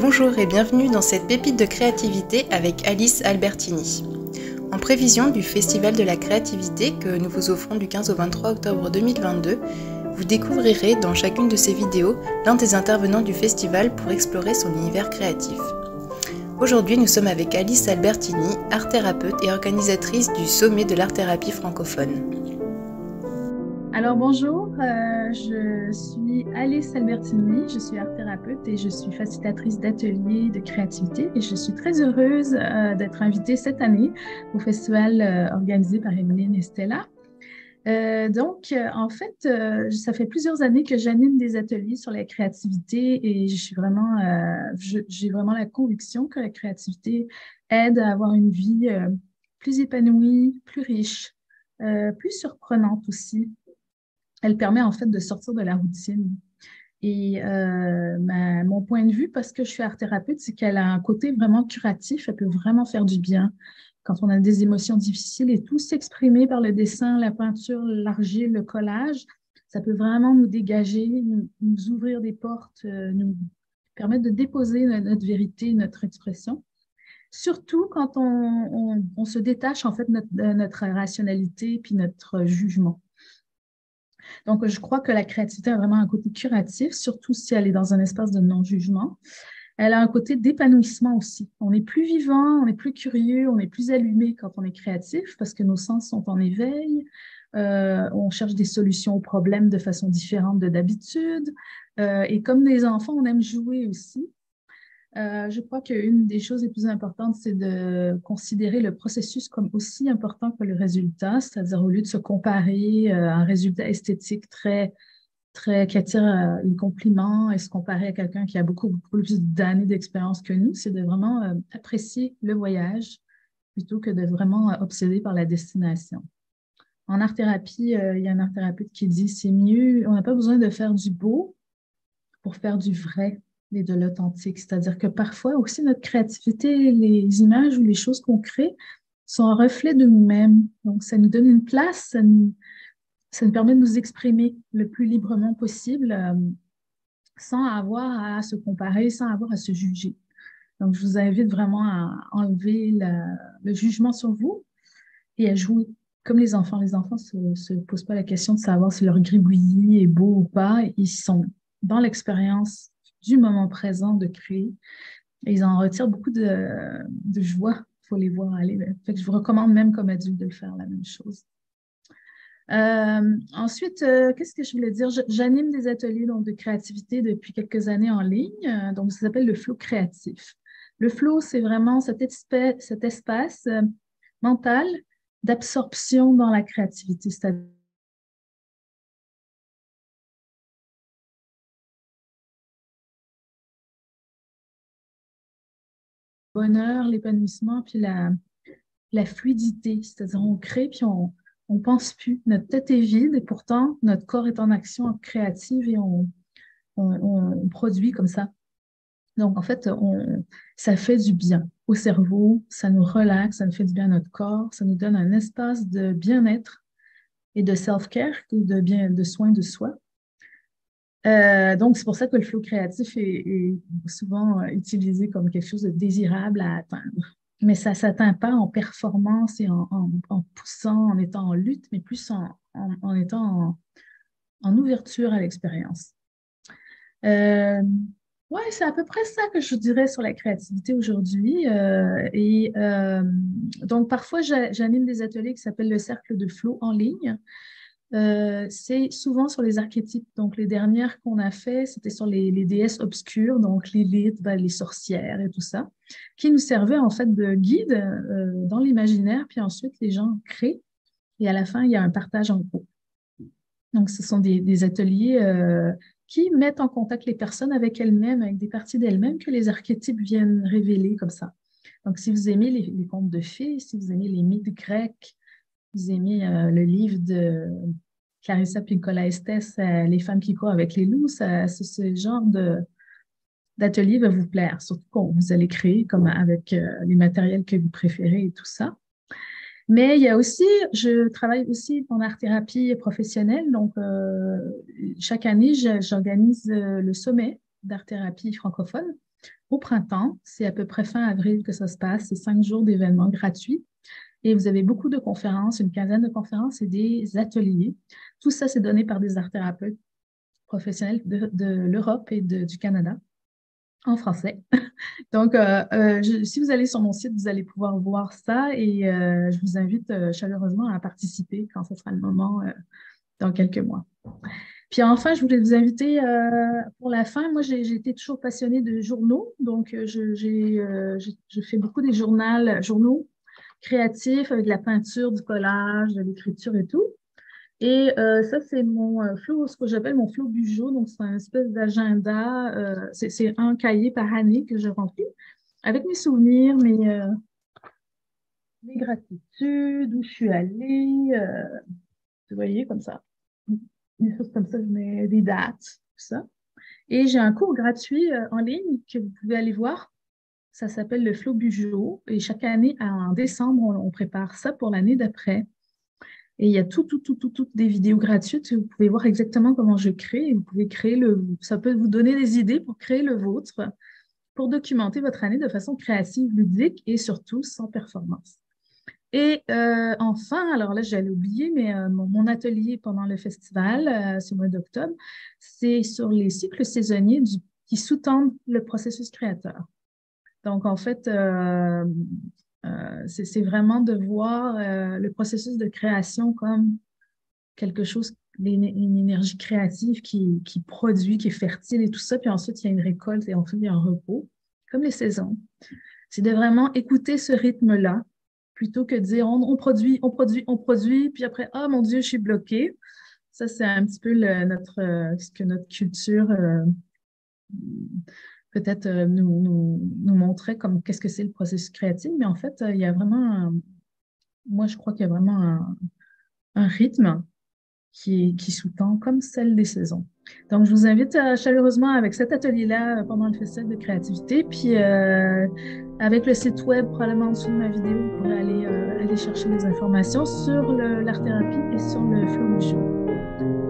Bonjour et bienvenue dans cette pépite de créativité avec Alice Albertini. En prévision du Festival de la créativité que nous vous offrons du 15 au 23 octobre 2022, vous découvrirez dans chacune de ces vidéos l'un des intervenants du festival pour explorer son univers créatif. Aujourd'hui, nous sommes avec Alice Albertini, art-thérapeute et organisatrice du Sommet de l'art-thérapie francophone. Alors bonjour, je suis Alice Albertini, je suis art-thérapeute et je suis facilitatrice d'ateliers de créativité et je suis très heureuse d'être invitée cette année au festival organisé par Emeline et Stella. En fait, ça fait plusieurs années que j'anime des ateliers sur la créativité et j'ai vraiment la conviction que la créativité aide à avoir une vie plus épanouie, plus riche, plus surprenante aussi. Elle permet en fait de sortir de la routine. Et mon point de vue, parce que je suis art-thérapeute, c'est qu'elle a un côté vraiment curatif. Elle peut vraiment faire du bien quand on a des émotions difficiles et tout s'exprimer par le dessin, la peinture, l'argile, le collage. Ça peut vraiment nous dégager, nous ouvrir des portes, nous permettre de déposer notre vérité, notre expression. Surtout quand on se détache en fait de notre rationalité puis notre jugement. Donc, je crois que la créativité a vraiment un côté curatif, surtout si elle est dans un espace de non-jugement. Elle a un côté d'épanouissement aussi. On est plus vivant, on est plus curieux, on est plus allumé quand on est créatif parce que nos sens sont en éveil. On cherche des solutions aux problèmes de façon différente de d'habitude. Et comme les enfants, on aime jouer aussi. Je crois qu'une des choses les plus importantes, c'est de considérer le processus comme aussi important que le résultat, c'est-à-dire au lieu de se comparer à un résultat esthétique qui attire les compliments et se comparer à quelqu'un qui a beaucoup plus d'années d'expérience que nous, c'est de vraiment apprécier le voyage plutôt que de vraiment obséder par la destination. En art-thérapie, il y a un art-thérapeute qui dit c'est mieux, on n'a pas besoin de faire du beau pour faire du vrai et de l'authentique. C'est-à-dire que parfois aussi notre créativité, les images ou les choses qu'on crée sont un reflet de nous-mêmes. Donc, ça nous donne une place, ça nous permet de nous exprimer le plus librement possible sans avoir à se comparer, sans avoir à se juger. Donc, je vous invite vraiment à enlever le jugement sur vous et à jouer comme les enfants. Les enfants ne se posent pas la question de savoir si leur gribouillis est beau ou pas. Ils sont dans l'expérience du moment présent de créer. Et ils en retirent beaucoup de joie. Il faut les voir aller. Fait que je vous recommande même comme adulte de le faire la même chose. Ensuite, qu'est-ce que je voulais dire? J'anime des ateliers donc, de créativité depuis quelques années en ligne. Donc, ça s'appelle le flow créatif. Le flow, c'est vraiment cet espace mental d'absorption dans la créativité. C'est-à-dire le bonheur, l'épanouissement, puis la fluidité. C'est-à-dire on crée, puis on pense plus. Notre tête est vide et pourtant, notre corps est en action créative et on produit comme ça. Donc, en fait, ça fait du bien au cerveau, ça nous relaxe, ça nous fait du bien à notre corps, ça nous donne un espace de bien-être et de self-care, de soins de soi. Donc, c'est pour ça que le flow créatif est souvent utilisé comme quelque chose de désirable à atteindre. Mais ça ne s'atteint pas en performance et en poussant, en étant en lutte, mais plus en étant en ouverture à l'expérience. Oui, c'est à peu près ça que je dirais sur la créativité aujourd'hui. Donc, parfois, j'anime des ateliers qui s'appellent le cercle de flow en ligne. C'est souvent sur les archétypes. Donc, les dernières qu'on a fait, c'était sur les déesses obscures, donc Lilith, les sorcières et tout ça, qui nous servaient en fait de guide dans l'imaginaire. Puis ensuite, les gens créent et à la fin, il y a un partage en groupe. Donc, ce sont des ateliers qui mettent en contact les personnes avec elles-mêmes, avec des parties d'elles-mêmes que les archétypes viennent révéler comme ça. Donc, si vous aimez les contes de fées, si vous aimez les mythes grecs, vous aimez le livre de Clarissa Pinkola Estés, Les femmes qui courent avec les loups, ce genre d'atelier va vous plaire, surtout quand vous allez créer comme avec les matériels que vous préférez et tout ça. Mais il y a aussi, je travaille aussi en art-thérapie professionnelle. Donc, chaque année, j'organise le sommet d'art-thérapie francophone. au printemps. C'est à peu près fin avril que ça se passe. C'est 5 jours d'événements gratuits. Et vous avez beaucoup de conférences, une quinzaine de conférences et des ateliers. Tout ça, c'est donné par des art-thérapeutes professionnels de l'Europe et du Canada en français. Donc, si vous allez sur mon site, vous allez pouvoir voir ça et je vous invite chaleureusement à participer quand ce sera le moment dans quelques mois. Puis enfin, je voulais vous inviter pour la fin. Moi, j'ai été toujours passionnée de journaux, donc je fais beaucoup des journaux créatifs avec de la peinture, du collage, de l'écriture et tout. Et ça, c'est mon flow, ce que j'appelle mon flow bujo. Donc, c'est un espèce d'agenda. C'est un cahier par année que je remplis avec mes souvenirs, mes gratitudes, où je suis allée. Vous voyez, comme ça. Des choses comme ça, je mets des dates, tout ça. Et j'ai un cours gratuit en ligne que vous pouvez aller voir. Ça s'appelle le Flow Bujo. Et chaque année, en décembre, on prépare ça pour l'année d'après. Et il y a toutes des vidéos gratuites. Vous pouvez voir exactement comment je crée. Et vous pouvez créer ça peut vous donner des idées pour créer le vôtre, pour documenter votre année de façon créative, ludique et surtout sans performance. Et enfin, alors là, j'allais oublier, mais mon atelier pendant le festival, ce mois d'octobre, c'est sur les cycles saisonniers qui sous-tendent le processus créateur. Donc, en fait, c'est vraiment de voir le processus de création comme quelque chose, une énergie créative qui produit, qui est fertile et tout ça. Puis ensuite, il y a une récolte et ensuite, il y a un repos, comme les saisons. C'est de vraiment écouter ce rythme-là plutôt que de dire on produit, puis après, ah mon Dieu, je suis bloquée. Ça, c'est un petit peu ce que notre culture peut-être nous montrait comme qu'est-ce que c'est le processus créatif, mais en fait, il y a vraiment, moi, je crois qu'il y a vraiment un rythme qui sous-tend comme celle des saisons. Donc, je vous invite chaleureusement avec cet atelier-là pendant le festival de créativité. Puis, avec le site web, probablement en dessous de ma vidéo, vous pourrez aller chercher des informations sur l'art-thérapie et sur le flow du jour.